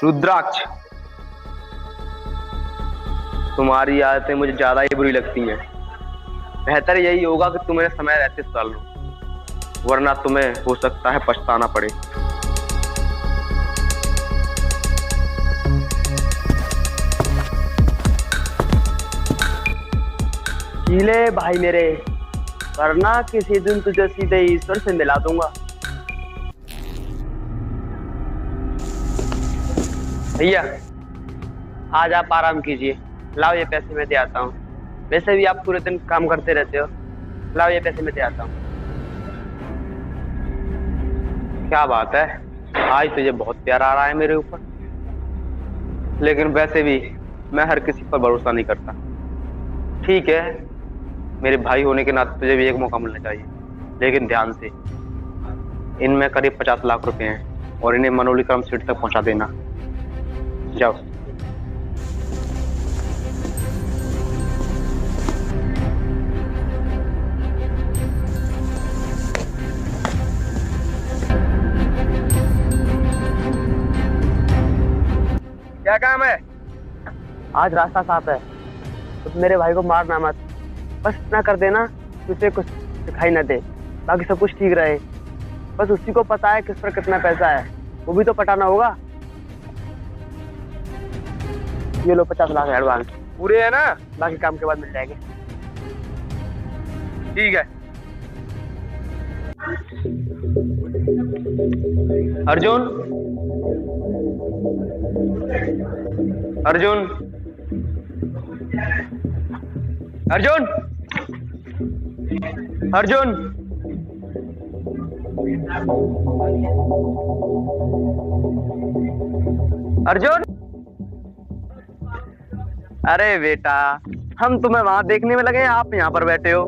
रुद्राक्ष, तुम्हारी आदतें मुझे ज्यादा ही बुरी लगती हैं। बेहतर यही होगा कि तुम्हें समय रहते सुधार लो, वरना तुम्हें हो सकता है पछताना पड़े। शीले भाई मेरे, वरना किसी दिन तुझे सीधे ईश्वर से मिला दूंगा। भैया आज आप आराम कीजिए, लाओ ये पैसे मैं दे आता हूँ। वैसे भी आप पूरे दिन काम करते रहते हो, लाओ ये पैसे मैं दे आता हूँ। क्या बात है, आज तुझे बहुत प्यार आ रहा है मेरे ऊपर। लेकिन वैसे भी मैं हर किसी पर भरोसा नहीं करता। ठीक है, मेरे भाई होने के नाते तुझे भी एक मौका मिलना चाहिए, लेकिन ध्यान से। इनमें करीब 50 लाख रुपए हैं और इन्हें मनोली क्रम सीट तक पहुंचा देना। जाओ। क्या काम है? आज रास्ता साफ है, तो मेरे भाई को मारना मत। बस इतना कर देना कि उसे कुछ दिखाई न दे, बाकी सब कुछ ठीक रहे। बस उसी को पता है किस पर कितना पैसा है, वो भी तो पटाना होगा। ये लो 50 लाख एडवांस। पूरे है ना? बाकी काम के बाद मिल जाएंगे। ठीक है। अर्जुन, अर्जुन, अर्जुन, अर्जुन, अर्जुन। अरे बेटा, हम तुम्हें वहां देखने में लगे, आप यहाँ पर बैठे हो।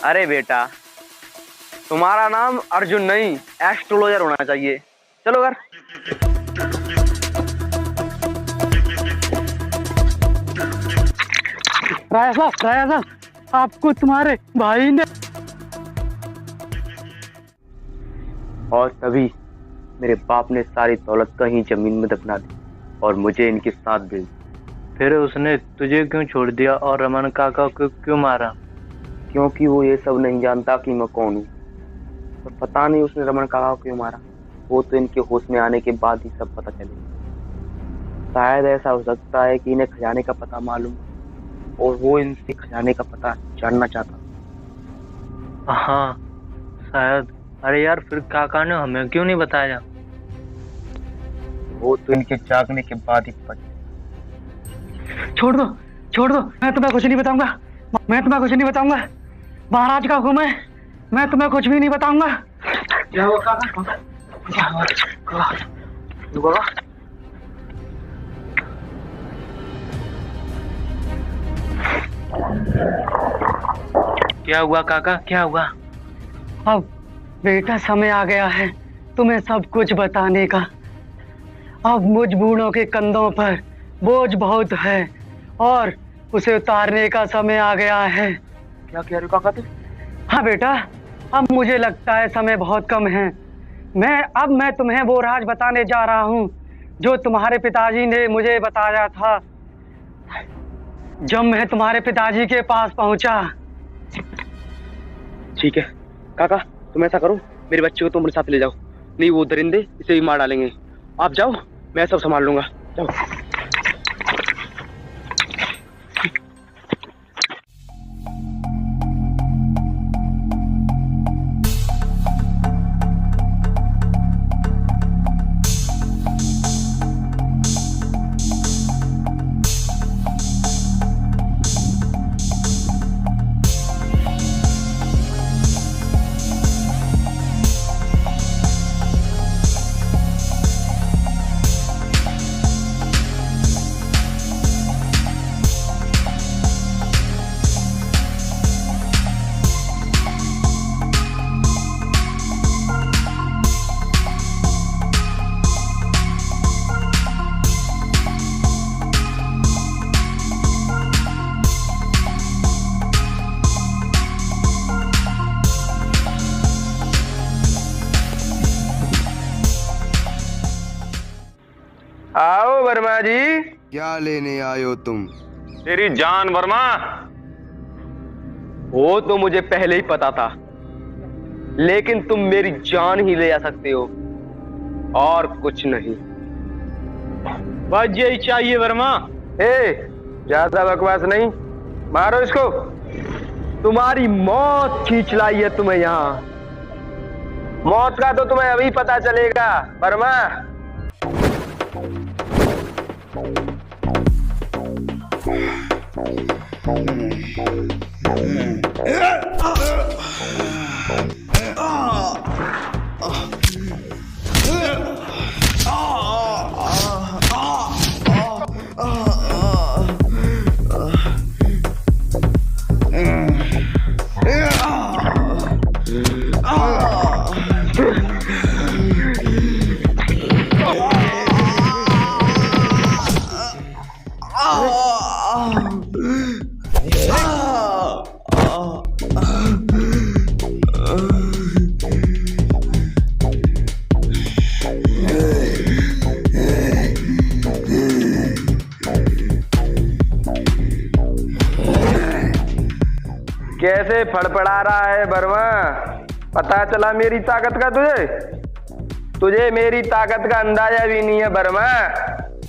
अरे बेटा, तुम्हारा नाम अर्जुन नहीं एस्ट्रोलॉजर होना चाहिए। चलो घर। राया साहब, आपको तुम्हारे भाई ने। और तभी मेरे बाप ने सारी दौलत कहीं जमीन में दफना दी और मुझे इनके साथ भेज। फिर उसने तुझे क्यों छोड़ दिया और रमन काका को क्यों मारा? क्योंकि वो ये सब नहीं जानता कि मैं कौन हूँ। और पता नहीं उसने रमन काका को क्यों मारा, वो तो इनके होश में आने के बाद ही सब पता चलेगा। शायद ऐसा हो सकता है कि इन्हें खजाने का पता मालूम और वो इनसे खजाने का पता जानना चाहता। हाँ शायद। अरे यार, फिर काका ने हमें क्यों नहीं बताया? वो तो इनके जागने के बाद ही पता। छोड़ दो, मैं तुम्हें कुछ नहीं बताऊंगा। महाराज का हुक्म है, मैं तुम्हें कुछ भी नहीं बताऊंगा। क्या हुआ काका? क्या हुआ काका, क्या हुआ? अब बेटा समय आ गया है तुम्हें सब कुछ बताने का। अब मुझ बूढ़ों के कंधों पर बोझ बहुत है और उसे उतारने का समय आ गया है। क्या कह रहे हो काका तुम? हाँ बेटा, अब मुझे लगता है समय बहुत कम है। मैं तुम्हें वो राज बताने जा रहा हूँ जो तुम्हारे पिताजी ने मुझे बताया था जब मैं तुम्हारे पिताजी के पास पहुंचा। ठीक है काका, तुम ऐसा करो, मेरे बच्चे को तुम अपने साथ ले जाओ, नहीं वो दरिंदे इसे भी मार डालेंगे। आप जाओ, मैं सब संभाल लूंगा। जाओ। आओ वर्मा जी। क्या लेने आए हो तुम? तेरी जान वर्मा। वो तो मुझे पहले ही पता था, लेकिन तुम मेरी जान ही ले जा सकते हो और कुछ नहीं। बस यही चाहिए वर्मा। ज्यादा बकवास नहीं, मारो इसको। तुम्हारी मौत खींच लाई है तुम्हें यहाँ। मौत का तो तुम्हें अभी पता चलेगा वर्मा। कैसे फड़फड़ा रहा है वर्मा? पता चला मेरी ताकत का तुझे मेरी ताकत का अंदाजा भी नहीं है वर्मा।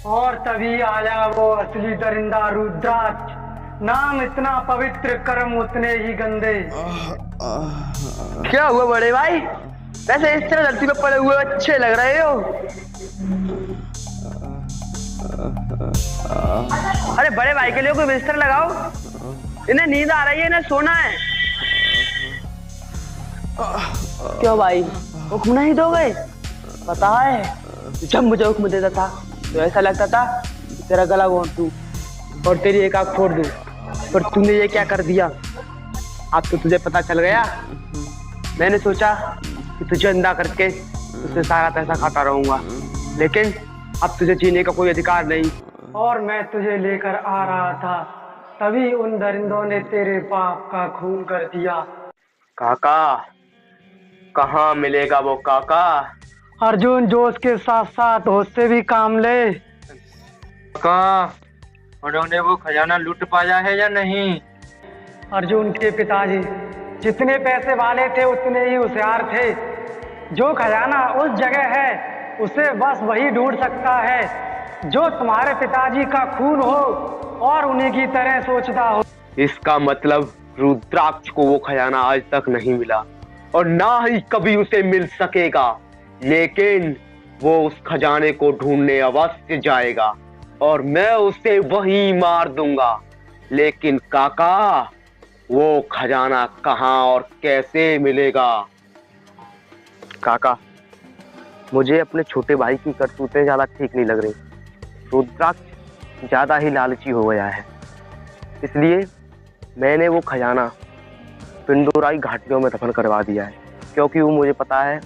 और तभी आया वो असली दरिंदा रुद्राक्ष। नाम इतना पवित्र, कर्म उतने ही गंदे। क्या हुआ बड़े भाई? वैसे इस तरह धरती पे पड़े हुए अच्छे लग रहे हो। अरे बड़े भाई के लिए कोई बिस्तर लगाओ, इन्हें नींद आ रही है, इन्हें सोना है। क्यों भाई, हुक्म नहीं दोगे? पता है जब मुझे हुक्म देता था तो ऐसा लगता था कि तेरा गला घोंट दूं और तेरी एक आंख फोड़ दूं, पर तूने ये क्या कर दिया? अब तो तुझे पता चल गया। मैंने सोचा कि तुझे अंधा करके तुझसे सारा पैसा खाता रहूंगा, लेकिन अब तुझे जीने का कोई अधिकार नहीं। और मैं तुझे लेकर आ रहा था, तभी उन दरिंदों ने तेरे पाप का खून कर दिया। काका, कहाँ मिलेगा वो काका? अर्जुन, जोश के साथ साथ होश से भी काम ले। काका, उन्होंने वो खजाना लूट पाया है या नहीं? अर्जुन के पिताजी जितने पैसे वाले थे उतने ही होशियार थे। जो खजाना उस जगह है उसे बस वही ढूंढ सकता है जो तुम्हारे पिताजी का खून हो और उन्हीं की तरह सोचता हो। इसका मतलब रुद्राक्ष को वो खजाना आज तक नहीं मिला और ना ही कभी उसे मिल सकेगा, लेकिन वो उस खजाने को ढूंढने अवश्य जाएगा और मैं उसे वहीं मार दूंगा। लेकिन काका, वो खजाना कहाँ और कैसे मिलेगा? काका, मुझे अपने छोटे भाई की करतूतें ज्यादा ठीक नहीं लग रही। रुद्राक्ष ज्यादा ही लालची हो गया है, इसलिए मैंने वो खजाना पिंडोराई घाटियों में दफन करवा दिया है, क्योंकि वो मुझे पता है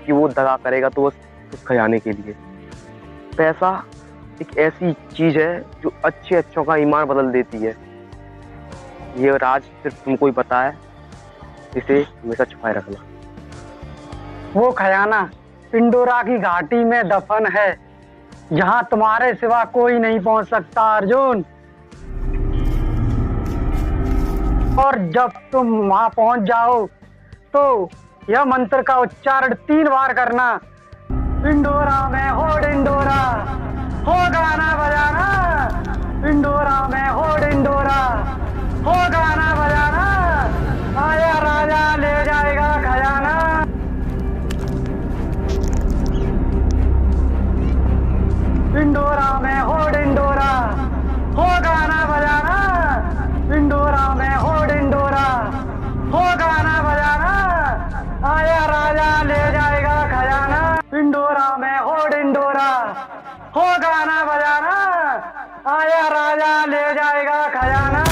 कि वो दगा करेगा तो उस खजाने के लिए। पैसा एक ऐसी चीज है जो अच्छे अच्छों का ईमान बदल देती है। ये राज सिर्फ तुमको ही पता है, इसे हमेशा छुपाए रखना। वो खजाना पिंडोरा की घाटी में दफन है, जहां तुम्हारे सिवा कोई नहीं पहुंच सकता अर्जुन। और जब तुम वहां पहुंच जाओ तो यह मंत्र का उच्चारण 3 बार करना। पिंडोरा में हो डिंडोरा, हो गाना बजाना। पिंडोरा में हो डिंडोरा, हो गाना बजाना। आया राजा ले जाएगा खजाना। पिंडोरा में हो डिंडोरा, हो गाना बजाना। पिंडोरा में हो डिंडोरा, हो गाना बजाना। आया राजा ले जाएगा खजाना। पिंडोरा में हो डिंडोरा, हो गाना बजाना। आया राजा ले जाएगा खजाना।